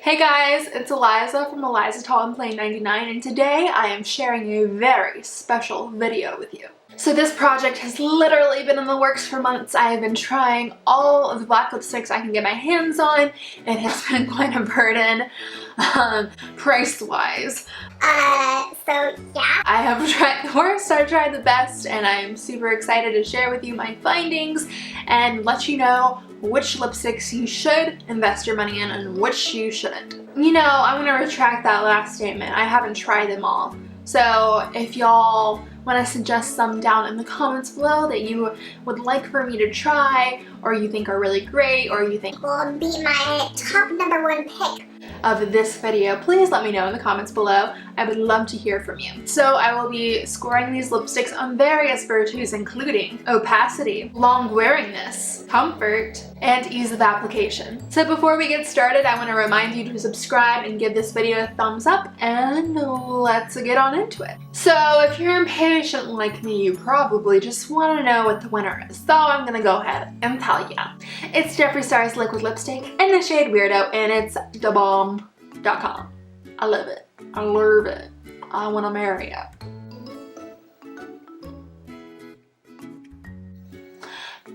Hey guys, it's Eliza from Eliza Tall and Plain 99, and today I am sharing a very special video with you. So this project has literally been in the works for months. I have been trying all of the black lipsticks I can get my hands on. It has been quite a burden, price-wise. I have tried the worst, I've tried the best, and I am super excited to share with you my findings and let you know which lipsticks you should invest your money in and which you shouldn't. You know, I'm gonna retract that last statement. I haven't tried them all. So if y'all want to suggest some down in the comments below that you would like for me to try, or you think are really great, or you think will be my top #1 pick of this video, please let me know in the comments below. I would love to hear from you. So I will be scoring these lipsticks on various virtues, including opacity, long wearingness, comfort, and ease of application. So before we get started, I want to remind you to subscribe and give this video a thumbs up, and let's get on into it. So if you're impatient like me, you probably just want to know what the winner is. So I'm gonna go ahead and tell you. It's Jeffree Star's liquid lipstick in the shade Weirdo, and it's DaBalm.com. I love it. I love it. I want to marry it.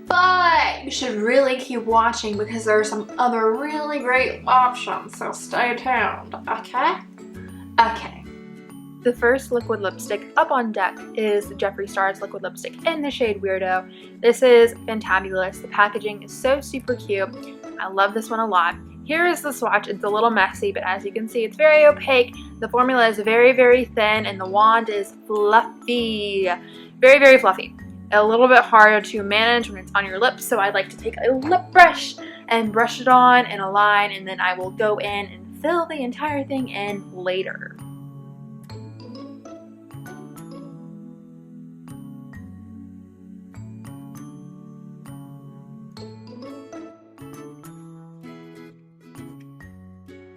But you should really keep watching because there are some other really great options, so stay tuned, okay? Okay. The first liquid lipstick up on deck is Jeffree Star's liquid lipstick in the shade Weirdo. This is fantabulous. The packaging is so super cute. I love this one a lot. Here is the swatch. It's a little messy, but as you can see, it's very opaque. The formula is very, very thin, and the wand is fluffy. Very, very fluffy. A little bit harder to manage when it's on your lips, so I like to take a lip brush and brush it on in a line, and then I will go in and fill the entire thing in later.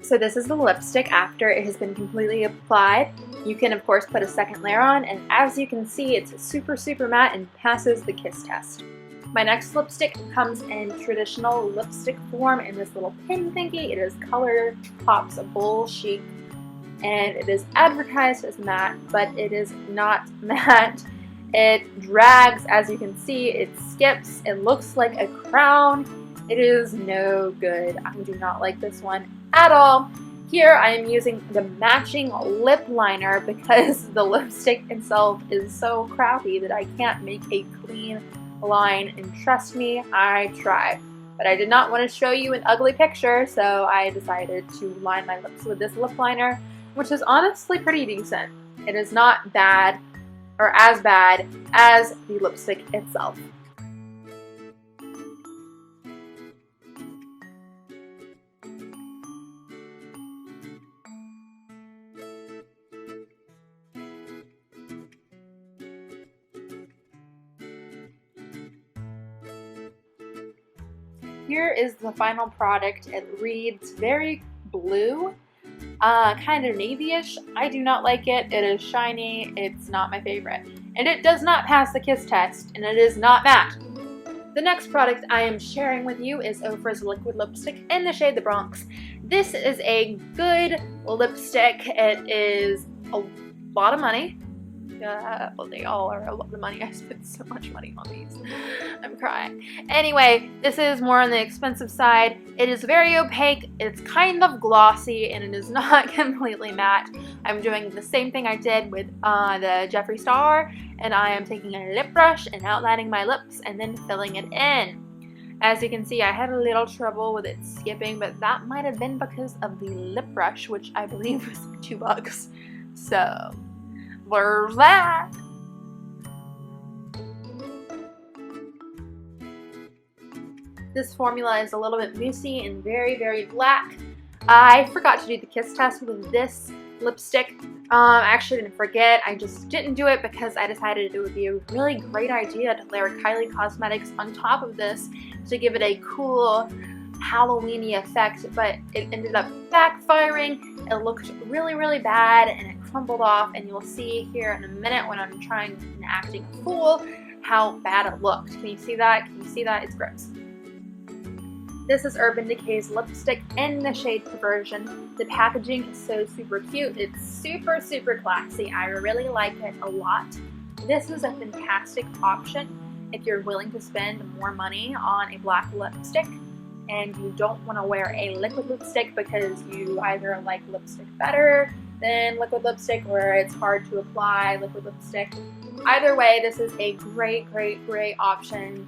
So this is the lipstick after it has been completely applied. You can of course put a second layer on, and as you can see, it's super, super matte and passes the kiss test. My next lipstick comes in traditional lipstick form in this little pin thingy. It is ColourPop's Bold Chic, and it is advertised as matte, but it is not matte. It drags, as you can see, it skips, it looks like a crown. It is no good. I do not like this one at all. Here I am using the matching lip liner because the lipstick itself is so crappy that I can't make a clean line, and trust me, I tried. But I did not want to show you an ugly picture, so I decided to line my lips with this lip liner, which is honestly pretty decent. It is not bad, or as bad as the lipstick itself. Here is the final product. It reads very blue, kind of navy-ish. I do not like it. It is shiny. It's not my favorite. And it does not pass the kiss test, and it is not matte. The next product I am sharing with you is Ofra's liquid lipstick in the shade The Bronx. This is a good lipstick. It is a lot of money. Well, they all are a lot of money. I spent so much money on these. I'm crying. Anyway, this is more on the expensive side. It is very opaque. It's kind of glossy, and it is not completely matte. I'm doing the same thing I did with the Jeffree Star, and I am taking a lip brush and outlining my lips and then filling it in. As you can see, I had a little trouble with it skipping, but that might have been because of the lip brush, which I believe was $2. So there's that. This formula is a little bit moussey and very, very black. I forgot to do the kiss test with this lipstick. I actually didn't forget. I just didn't do it because I decided it would be a really great idea to layer Kylie Cosmetics on top of this to give it a cool Halloween-y effect, but it ended up backfiring. It looked really, really bad, and it crumbled off, and you'll see here in a minute when I'm trying and acting a fool how bad it looked. Can you see that? Can you see that? It's gross. This is Urban Decay's lipstick in the shade Perversion. The packaging is so super cute. It's super, super classy. I really like it a lot. This is a fantastic option if you're willing to spend more money on a black lipstick and you don't want to wear a liquid lipstick because you either like lipstick better than liquid lipstick or it's hard to apply liquid lipstick. Either way, this is a great, great, great option.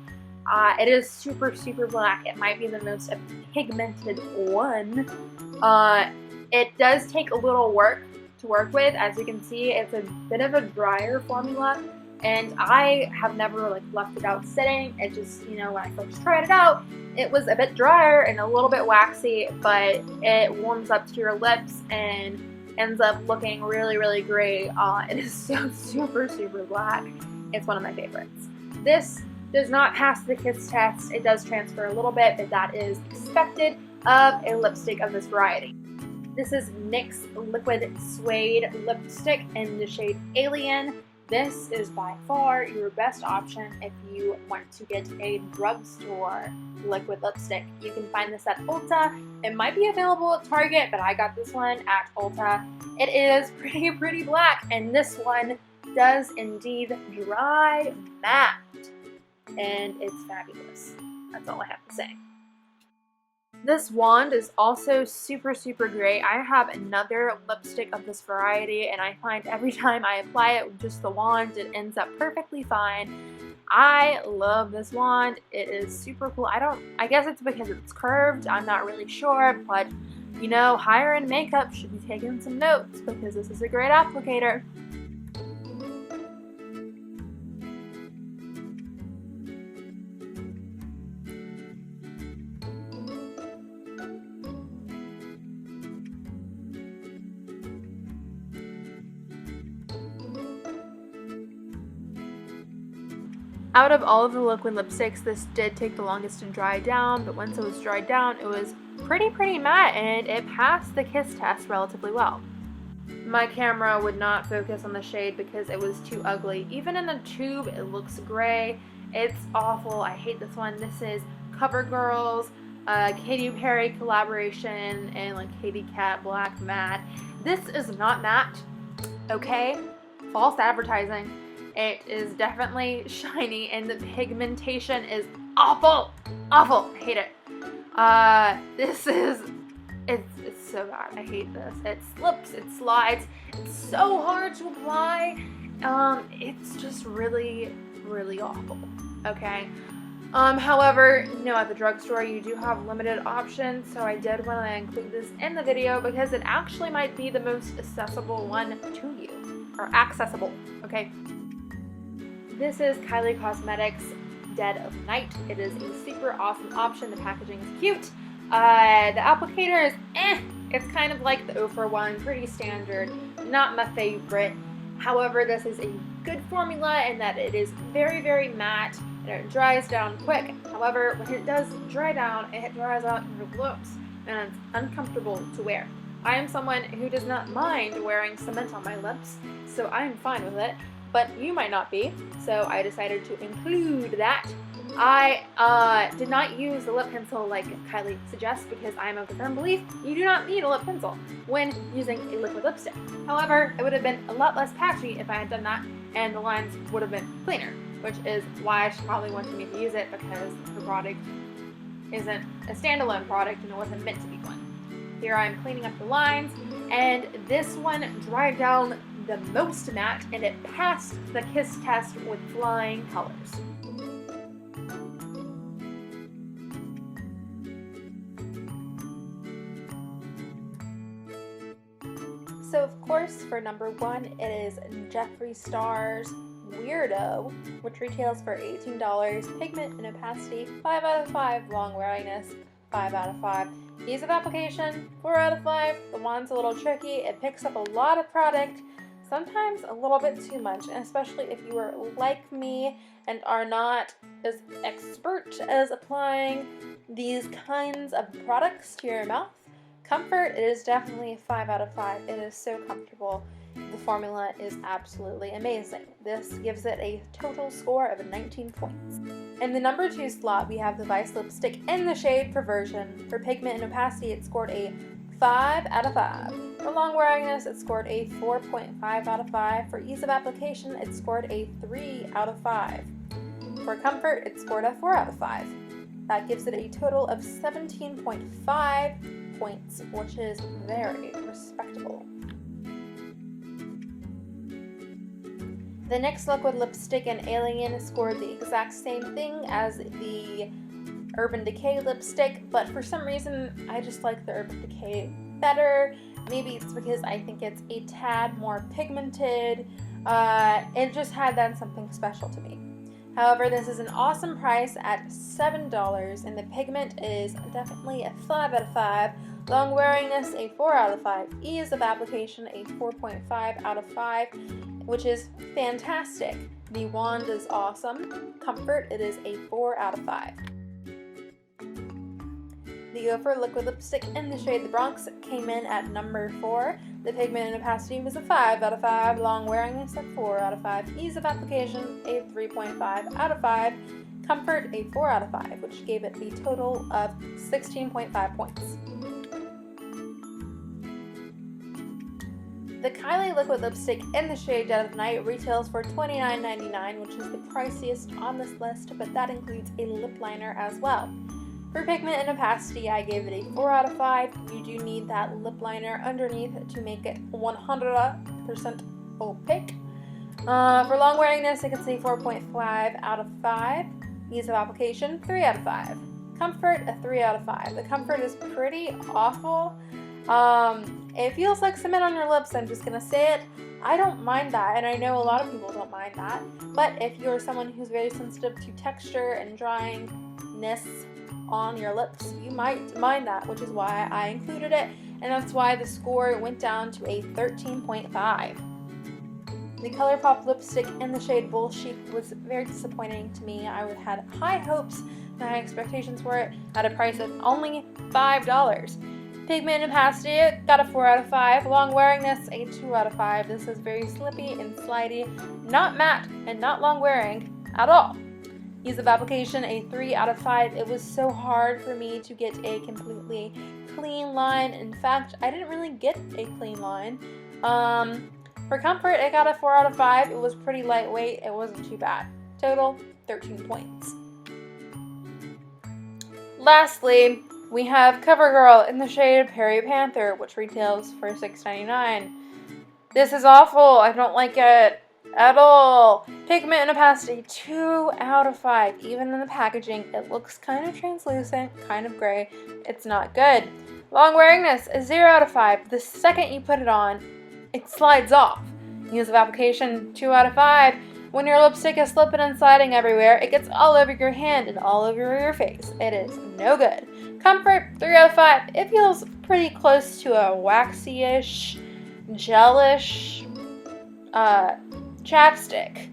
It is super, super black. It might be the most pigmented one. It does take a little work to work with. As you can see, it's a bit of a drier formula, and I have never left it out sitting. It just, when I first tried it out, it was a bit drier and a little bit waxy, but it warms up to your lips and ends up looking really, really great. It is so super, super black. It's one of my favorites. This does not pass the kiss test. It does transfer a little bit, but that is expected of a lipstick of this variety. This is NYX Liquid Suede Lipstick in the shade Alien. This is by far your best option if you want to get a drugstore liquid lipstick. You can find this at Ulta. It might be available at Target, but I got this one at Ulta. It is pretty black, and this one does indeed dry matte. And it's fabulous. That's all I have to say. This wand is also super, super great. I have another lipstick of this variety, and I find every time I apply it with just the wand, it ends up perfectly fine. I love this wand. It is super cool. I guess it's because it's curved. I'm not really sure, but higher end makeup should be taking some notes because this is a great applicator. Out of all of the liquid lipsticks, this did take the longest to dry down, but once it was dried down, it was pretty matte, and it passed the kiss test relatively well. My camera would not focus on the shade because it was too ugly. Even in the tube, it looks gray. It's awful. I hate this one. This is CoverGirl's Katy Perry collaboration and Katy Kat Black Matte. This is not matte, okay? False advertising. It is definitely shiny, and the pigmentation is awful. Awful. I hate it. It's so bad. I hate this. It slips, it slides. It's so hard to apply. It's just really, really awful. Okay. However, at the drugstore you do have limited options, so I did want to include this in the video because it actually might be the most accessible one to you. Or accessible, okay? This is Kylie Cosmetics Dead of Night. It is a super awesome option. The packaging is cute. The applicator is It's kind of like the Ofra one, pretty standard, not my favorite. However, this is a good formula in that it is very, very matte and it dries down quick. However, when it does dry down, it dries out your lips and it's uncomfortable to wear. I am someone who does not mind wearing cement on my lips, so I am fine with it. But you might not be, so I decided to include that. I did not use the lip pencil like Kylie suggests because I am of the firm belief you do not need a lip pencil when using a liquid lipstick. However, it would have been a lot less patchy if I had done that, and the lines would have been cleaner, which is why she probably wanted me to use it because her product isn't a standalone product and it wasn't meant to be one. Here I am cleaning up the lines, and this one dried down the most matte, and it passed the kiss test with flying colors. So of course, for number one, it is Jeffree Star's Weirdo, which retails for $18. Pigment and opacity, 5 out of 5. Long weariness, 5 out of 5. Ease of application, 4 out of 5. The wand's a little tricky. It picks up a lot of product, sometimes a little bit too much, and especially if you are like me and are not as expert as applying these kinds of products to your mouth, Comfort, it is definitely a 5 out of 5. It is so comfortable. The formula is absolutely amazing. This gives it a total score of 19 points. In the number 2 slot, we have the Vice lipstick in the shade Perversion. For pigment and opacity, it scored a 5 out of 5. For long wearingness, it scored a 4.5 out of 5. For ease of application, it scored a 3 out of 5. For comfort, it scored a 4 out of 5. That gives it a total of 17.5 points, which is very respectable. The NYX liquid lipstick in Alien scored the exact same thing as the Urban Decay lipstick, but for some reason I just like the Urban Decay better. Maybe it's because I think it's a tad more pigmented. It just had that something special to me. However, this is an awesome price at $7, and the pigment is definitely a 5 out of 5. Long wearingness, a 4 out of 5. Ease of application, a 4.5 out of 5, which is fantastic. The wand is awesome. Comfort, it is a 4 out of 5. The Gopher liquid lipstick in the shade The Bronx came in at number 4. The pigment and opacity was a 5 out of 5. Long wearingness, a 4 out of 5. Ease of application, a 3.5 out of 5. Comfort, a 4 out of 5, which gave it the total of 16.5 points. The Kylie liquid lipstick in the shade Dead of Night retails for $29.99, which is the priciest on this list, but that includes a lip liner as well. For pigment and opacity, I gave it a 4 out of 5. You do need that lip liner underneath to make it 100% opaque. For long wearingness, I could say 4.5 out of 5. Ease of application, 3 out of 5. Comfort, a 3 out of 5. The comfort is pretty awful. It feels like cement on your lips, I'm just gonna say it. I don't mind that, and I know a lot of people don't mind that, but if you're someone who's very sensitive to texture and dryingness on your lips, you might mind that, which is why I included it, and that's why the score went down to a 13.5. The ColourPop lipstick in the shade Bull Chic was very disappointing to me. I had high hopes and high expectations for it at a price of only $5. Pigment and opacity, got a 4 out of 5. Long wearingness, a 2 out of 5. This is very slippy and slidey, not matte and not long wearing at all. Ease of application, a 3 out of 5. It was so hard for me to get a completely clean line. In fact, I didn't really get a clean line. For comfort, I got a 4 out of 5. It was pretty lightweight. It wasn't too bad. Total, 13 points. Lastly, we have CoverGirl in the shade Perry Panther, which retails for $6.99. This is awful. I don't like it at all. Pigment and opacity, 2 out of 5. Even in the packaging, it looks kind of translucent, kind of gray. It's not good. Long wearingness, a 0 out of 5. The second you put it on, it slides off. Ease of application, 2 out of 5. When your lipstick is slipping and sliding everywhere, it gets all over your hand and all over your face. It is no good. Comfort, 3 out of 5. It feels pretty close to a waxy-ish, gelish chapstick.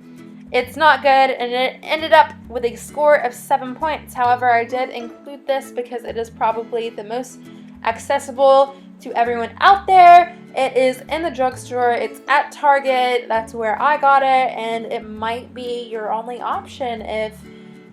It's not good, and it ended up with a score of 7 points. However, I did include this because it is probably the most accessible to everyone out there. It is in the drugstore, it's at Target, that's where I got it, and it might be your only option if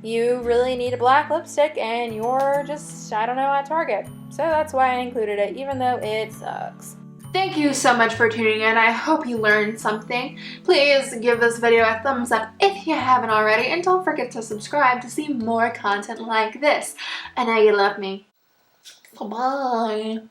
you really need a black lipstick and you're just, I don't know, at Target. So that's why I included it, even though it sucks. Thank you so much for tuning in. I hope you learned something. Please give this video a thumbs up if you haven't already, and don't forget to subscribe to see more content like this. I know you love me. Bye.